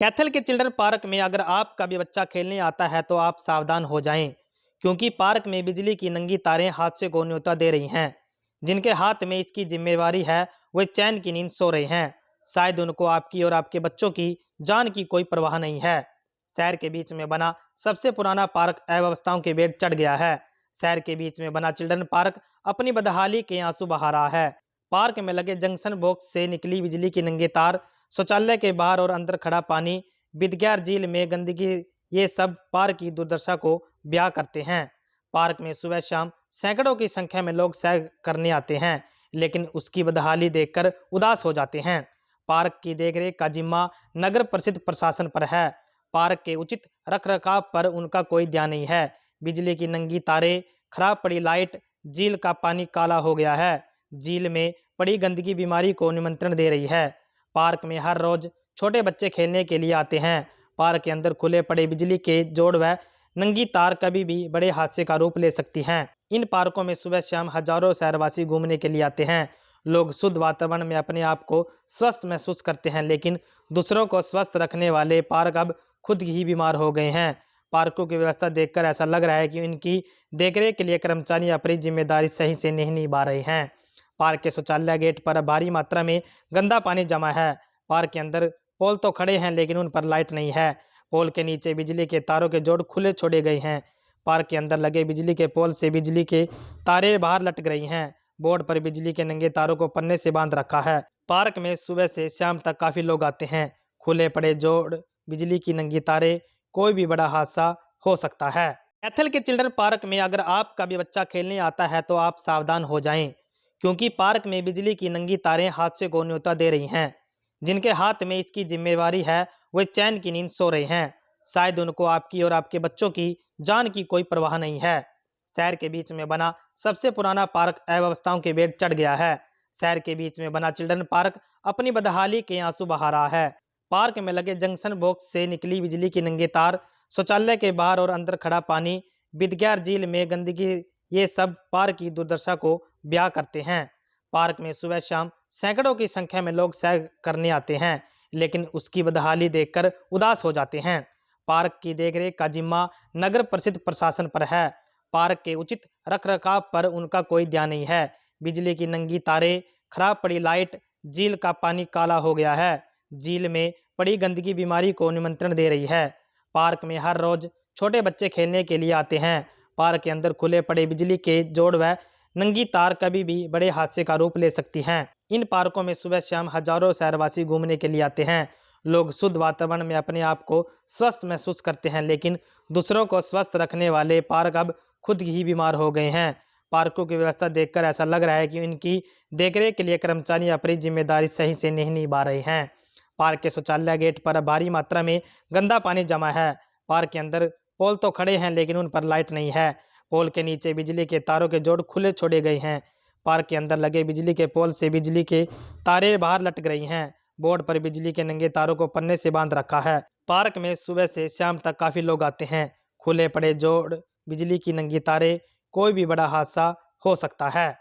कैथल के children park में अगर आपका भी बच्चा खेलने आता है तो आप सावधान हो जाएं, क्योंकि पार्क में बिजली की नंगी तारें हादसे को न्योता दे रही हैं। जिनके हाथ में इसकी जिम्मेवारी है वे चैन की नींद सो रहे हैं। शायद उनको आपकी और आपके बच्चों की जान की कोई परवाह नहीं है। शहर के बीच में बना सबसे पुराना पार्क अव्यवस्थाओं के बेड़ चढ़ गया है। शहर के बीच में बना चिल्ड्रन पार्क अपनी बदहाली के आंसू बहा रहा है। पार्क में लगे जंक्शन बॉक्स से निकली बिजली की नंगे तार, शौचालय के बाहर और अंदर खड़ा पानी, बिदग्यार झील में गंदगी, ये सब पार्क की दुर्दशा को बयां करते हैं। पार्क में सुबह शाम सैकड़ों की संख्या में लोग सैर करने आते हैं, लेकिन उसकी बदहाली देखकर उदास हो जाते हैं। पार्क की देखरेख का जिम्मा नगर प्रसिद्ध प्रशासन पर है। पार्क के उचित रखरखाव पर उनका कोई ध्यान नहीं है। बिजली की नंगी तारें, खराब पड़ी लाइट, झील का पानी काला हो गया है। झील में पड़ी गंदगी बीमारी को निमंत्रण दे रही है। पार्क में हर रोज छोटे बच्चे खेलने के लिए आते हैं। पार्क के अंदर खुले पड़े बिजली के जोड़ व नंगी तार कभी भी बड़े हादसे का रूप ले सकती हैं। इन पार्कों में सुबह शाम हजारों शहरवासी घूमने के लिए आते हैं। लोग शुद्ध वातावरण में अपने आप को स्वस्थ महसूस करते हैं, लेकिन दूसरों को स्वस्थ रखने वाले पार्क अब खुद ही बीमार हो गए हैं। पार्कों की व्यवस्था देखकर ऐसा लग रहा है कि इनकी देखरेख के लिए कर्मचारी अपनी जिम्मेदारी सही से नहीं निभा रहे हैं। पार्क के शौचालय गेट पर भारी मात्रा में गंदा पानी जमा है। पार्क के अंदर पोल तो खड़े हैं, लेकिन उन पर लाइट नहीं है। पोल के नीचे बिजली के तारों के जोड़ खुले छोड़े गए हैं। पार्क के अंदर लगे बिजली के पोल से बिजली के तारें बाहर लटक रही हैं। बोर्ड पर बिजली के नंगे तारों को पन्ने से बांध रखा है। पार्क में सुबह से शाम तक काफी लोग आते हैं। खुले पड़े जोड़, बिजली की नंगी तारें, कोई भी बड़ा हादसा हो सकता है। कैथल के चिल्ड्रन पार्क में अगर आपका भी बच्चा खेलने आता है तो आप सावधान हो जाएं, क्योंकि पार्क में बिजली की नंगी तारें हादसे को न्योता दे रही हैं। जिनके हाथ में इसकी जिम्मेवारी है वे चैन की नींद सो रहे हैं। शायद उनको आपकी और आपके बच्चों की जान की कोई परवाह नहीं है। शहर के बीच में बना सबसे पुराना पार्क अव्यवस्थाओं के बेड़ चढ़ गया है। शहर के बीच में बना चिल्ड्रन पार्क अपनी बदहाली के आंसू बहा रहा है। पार्क में लगे जंक्शन बॉक्स से निकली बिजली की नंगे तार, शौचालय के बाहर और अंदर खड़ा पानी, बिदग्यार झील में गंदगी, ये सब पार्क की दुर्दशा को बयां करते हैं। पार्क में सुबह शाम सैकड़ों की संख्या में लोग सैर करने आते हैं, लेकिन उसकी बदहाली देखकर उदास हो जाते हैं। पार्क की देखरेख का जिम्मा नगर प्रसिद्ध प्रशासन पर है। पार्क के उचित रखरखाव पर उनका कोई ध्यान नहीं है। बिजली की नंगी तारें, खराब पड़ी लाइट, झील का पानी काला हो गया है। झील में पड़ी गंदगी बीमारी को निमंत्रण दे रही है। पार्क में हर रोज छोटे बच्चे खेलने के लिए आते हैं। पार्क के अंदर खुले पड़े बिजली के जोड़ व नंगी तार कभी भी बड़े हादसे का रूप ले सकती हैं। इन पार्कों में सुबह शाम हजारों शहरवासी घूमने के लिए आते हैं। लोग शुद्ध वातावरण में अपने आप को स्वस्थ महसूस करते हैं, लेकिन दूसरों को स्वस्थ रखने वाले पार्क अब खुद ही बीमार हो गए हैं। पार्कों की व्यवस्था देखकर ऐसा लग रहा है कि इनकी देखरेख के लिए कर्मचारी अपनी जिम्मेदारी सही से नहीं निभा रहे हैं। पार्क के शौचालय गेट पर भारी मात्रा में गंदा पानी जमा है। पार्क के अंदर पोल तो खड़े हैं, लेकिन उन पर लाइट नहीं है। पोल के नीचे बिजली के तारों के जोड़ खुले छोड़े गए हैं। पार्क के अंदर लगे बिजली के पोल से बिजली के तारें बाहर लटक रही हैं। बोर्ड पर बिजली के नंगे तारों को पन्ने से बांध रखा है। पार्क में सुबह से शाम तक काफी लोग आते हैं। खुले पड़े जोड़, बिजली की नंगी तारें, कोई भी बड़ा हादसा हो सकता है।